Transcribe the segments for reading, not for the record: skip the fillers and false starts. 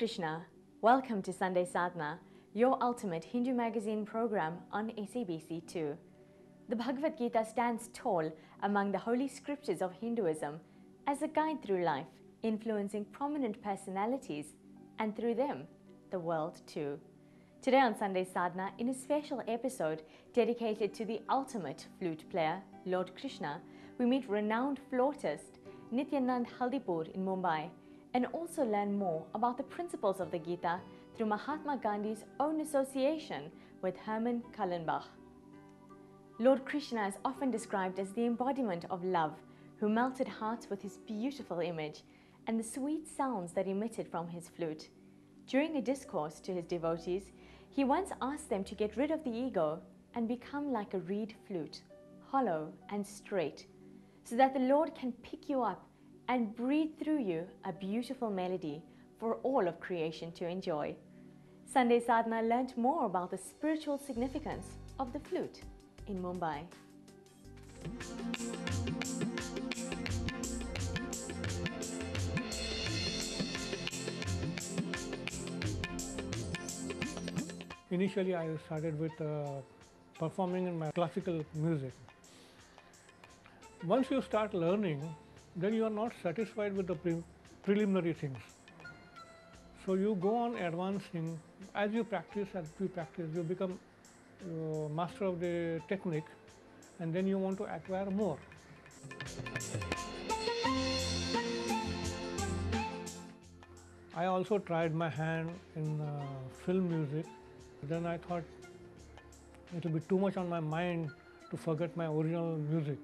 Krishna. Welcome to Sunday Sadhana, your ultimate Hindu magazine program on SABC 2. The Bhagavad Gita stands tall among the holy scriptures of Hinduism as a guide through life, influencing prominent personalities and through them, the world too. Today on Sunday Sadhana, in a special episode dedicated to the ultimate flute player, Lord Krishna, we meet renowned flautist Nityanand Haldipur in Mumbai, and also learn more about the principles of the Gita through Mahatma Gandhi's own association with Hermann Kallenbach. Lord Krishna is often described as the embodiment of love, who melted hearts with his beautiful image and the sweet sounds that emitted from his flute. During a discourse to his devotees, he once asked them to get rid of the ego and become like a reed flute, hollow and straight, so that the Lord can pick you up and breathe through you a beautiful melody for all of creation to enjoy. Sunday Sadhana learnt more about the spiritual significance of the flute in Mumbai. Initially, I started with performing in my classical music. Once you start learning, then you are not satisfied with the preliminary things. So you go on advancing. As you practice, you become master of the technique, and then you want to acquire more. I also tried my hand in film music. Then I thought it will be too much on my mind to forget my original music.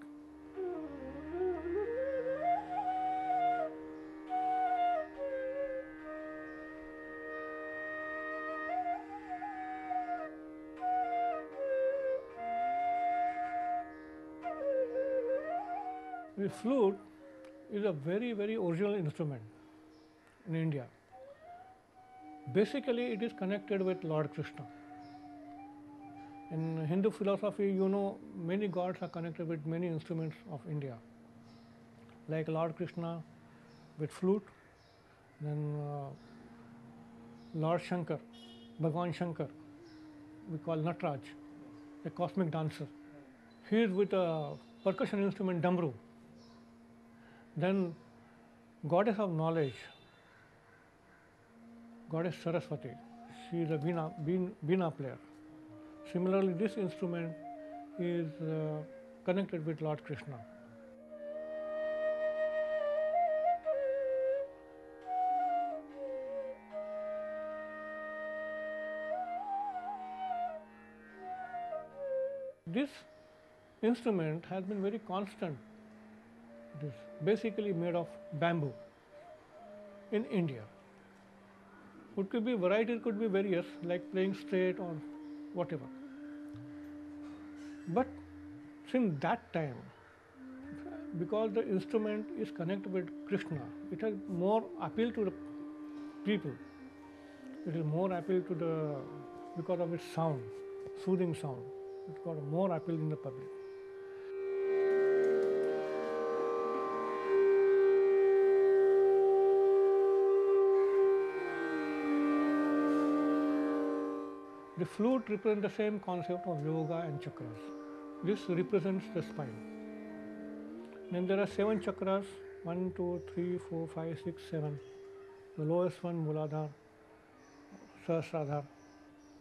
The flute is a very, very original instrument in India. Basically, it is connected with Lord Krishna. In Hindu philosophy, you know, many gods are connected with many instruments of India, like Lord Krishna with flute, then Lord Shankar, Bhagwan Shankar, we call Nataraj, a cosmic dancer. He is with a percussion instrument, Damru. Then goddess of knowledge, Goddess Saraswati, she is a veena player. Similarly, this instrument is connected with Lord Krishna. This instrument has been very constant. It is basically made of bamboo in India. It could be variety, could be various, like playing straight or whatever. But since that time, because the instrument is connected with Krishna, it has more appeal to the people. It is more appeal to the, because of its sound, soothing sound. It got more appeal in the public. The flute represents the same concept of yoga and chakras. This represents the spine. Then there are 7 chakras, 1, 2, 3, 4, 5, 6, 7. The lowest one, Muladhara, Sahasradhara.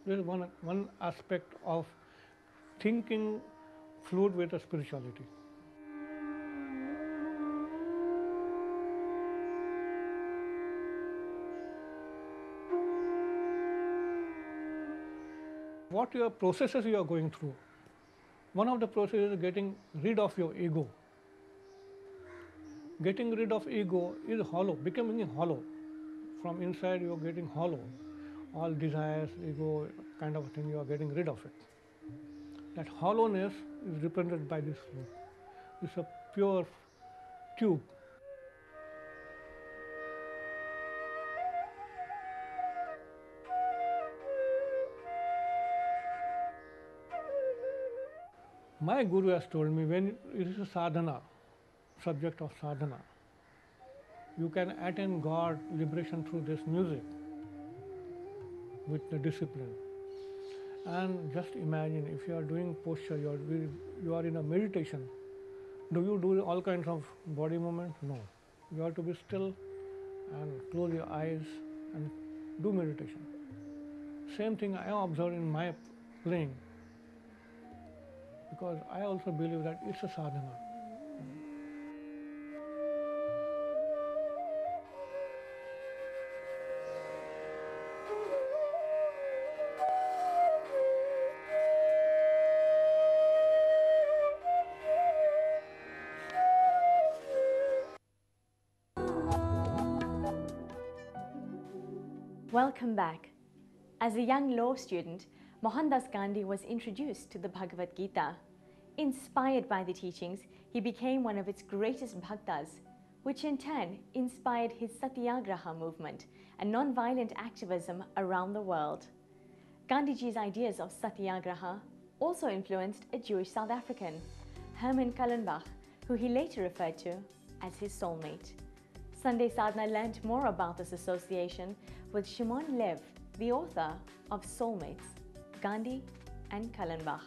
This is one aspect of thinking flute with a spirituality. What your processes you are going through. One of the processes is getting rid of your ego. Getting rid of ego is hollow, becoming hollow. From inside you are getting hollow. All desires, ego kind of thing, you are getting rid of it. That hollowness is represented by this flute. It's a pure tube. My Guru has told me, when it is a sadhana, subject of sadhana, you can attain God, liberation through this music. with the discipline. And just imagine if you are doing posture, you are in a meditation. Do you do all kinds of body movements? No. You have to be still and close your eyes and do meditation. Same thing I observe in my playing, because I also believe that it's a sadhana. Welcome back. As a young law student, Mohandas Gandhi was introduced to the Bhagavad Gita. Inspired by the teachings, he became one of its greatest bhaktas, which in turn inspired his Satyagraha movement and non-violent activism around the world. Gandhiji's ideas of Satyagraha also influenced a Jewish South African, Herman Kallenbach, who he later referred to as his soulmate. Sunday Sadhana learned more about this association with Shimon Lev, the author of Soulmates, Gandhi and Kallenbach.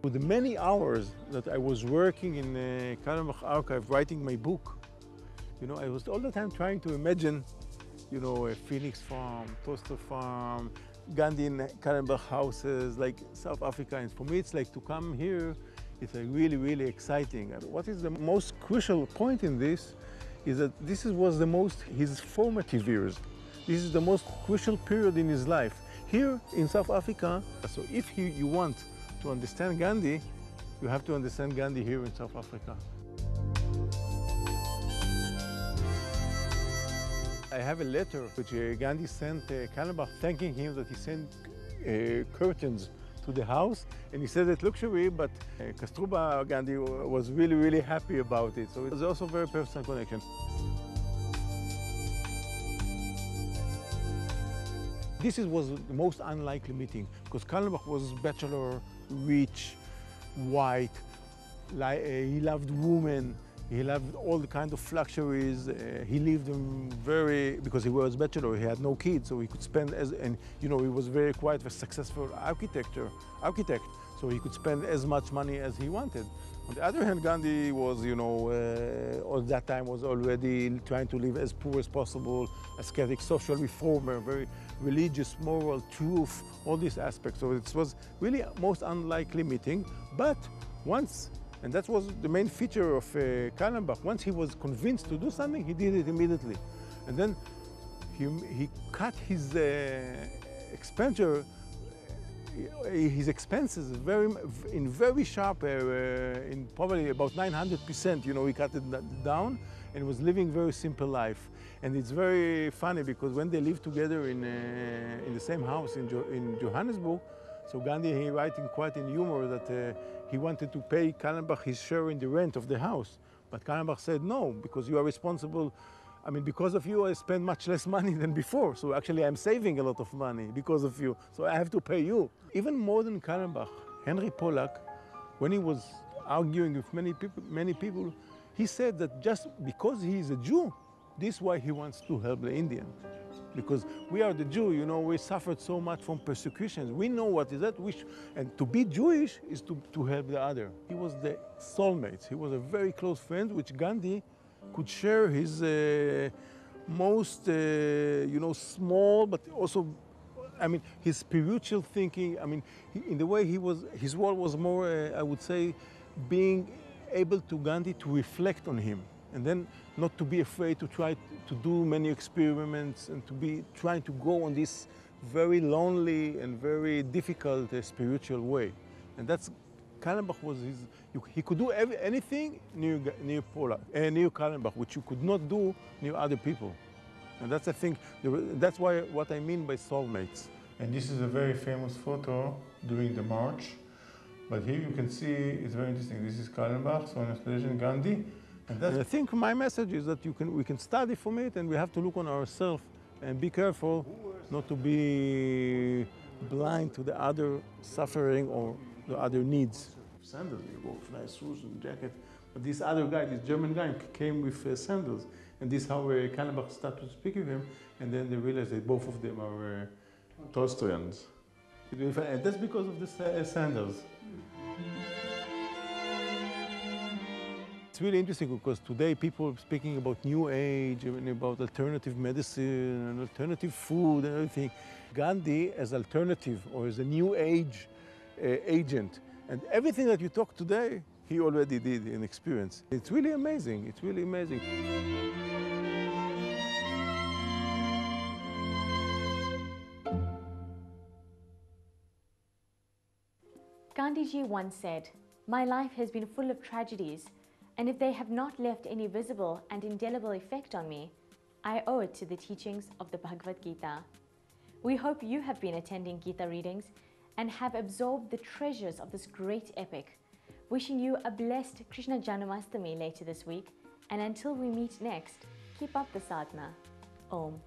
With the many hours that I was working in Kallenbach archive writing my book, I was all the time trying to imagine, a Phoenix farm, toaster farm, Gandhi in Kallenbach houses, like South Africa. And for me, it's like to come here, it's like really, really exciting. And what is the most crucial point in this is that was his formative years. This is the most crucial period in his life. Here in South Africa, so if you want to understand Gandhi, you have to understand Gandhi here in South Africa. I have a letter which Gandhi sent Kallenbach thanking him that he sent curtains to the house, and he said it's luxury, but Kasturba Gandhi was really, really happy about it. So it was also a very personal connection. This was the most unlikely meeting because Kallenbach was bachelor, rich, white, he loved women. He loved all the kind of luxuries. He lived because he was bachelor, he had no kids, so he could spend he was quite a successful architect, so he could spend as much money as he wanted. On the other hand, Gandhi was, at that time was already trying to live as poor as possible, ascetic, social reformer, very religious, moral, truth, all these aspects. So it was really a most unlikely meeting, but once, and that was the main feature of Kallenbach. Once he was convinced to do something, he did it immediately. And then he cut his expenditure, his expenses in very sharp, in probably about 900%. He cut it down and was living very simple life. And it's very funny because when they lived together in the same house in Johannesburg, so Gandhi, he writing quite in humor that he wanted to pay Kallenbach his share in the rent of the house. But Kallenbach said, no, because you are responsible. I mean, because of you, I spend much less money than before. So actually, I'm saving a lot of money because of you. So I have to pay you. Even more than Kallenbach, Henry Pollack, when he was arguing with many people, he said that just because he is a Jew, this is why he wants to help the Indians. Because we are the Jew, we suffered so much from persecutions. We know what is that. And to be Jewish is to help the other. He was the soulmate. He was a very close friend, which Gandhi could share his most, small, but also, his spiritual thinking. In the way his world was more, I would say, being able to Gandhi to reflect on him. And then not to be afraid to try to do many experiments and to be trying to go on this very lonely and very difficult spiritual way. And that's, Kallenbach was he could do anything near Kallenbach, which you could not do near other people. And that's, I think, that's what I mean by soulmates. And this is a very famous photo during the march. But here you can see, it's very interesting. This is Kallenbach, so an explanation Gandhi. And I think my message is that we can study from it, and we have to look on ourselves and be careful not to be blind to the other suffering or the other needs. Sandals, you go with nice shoes and jacket. But this other guy, this German guy, came with sandals. And this is how Kallenbach started to speak with him. And then they realized that both of them are Tolstoyans. And that's because of the sandals. It's really interesting because today people are speaking about new age and about alternative medicine and alternative food and everything. Gandhi as alternative or as a new age agent. And everything that you talk today, he already did in experience. It's really amazing. It's really amazing. Gandhiji once said, "My life has been full of tragedies, and if they have not left any visible and indelible effect on me, I owe it to the teachings of the Bhagavad Gita." We hope you have been attending Gita readings and have absorbed the treasures of this great epic. Wishing you a blessed Krishna Janamastami later this week, and until we meet next, keep up the sadhana. Om.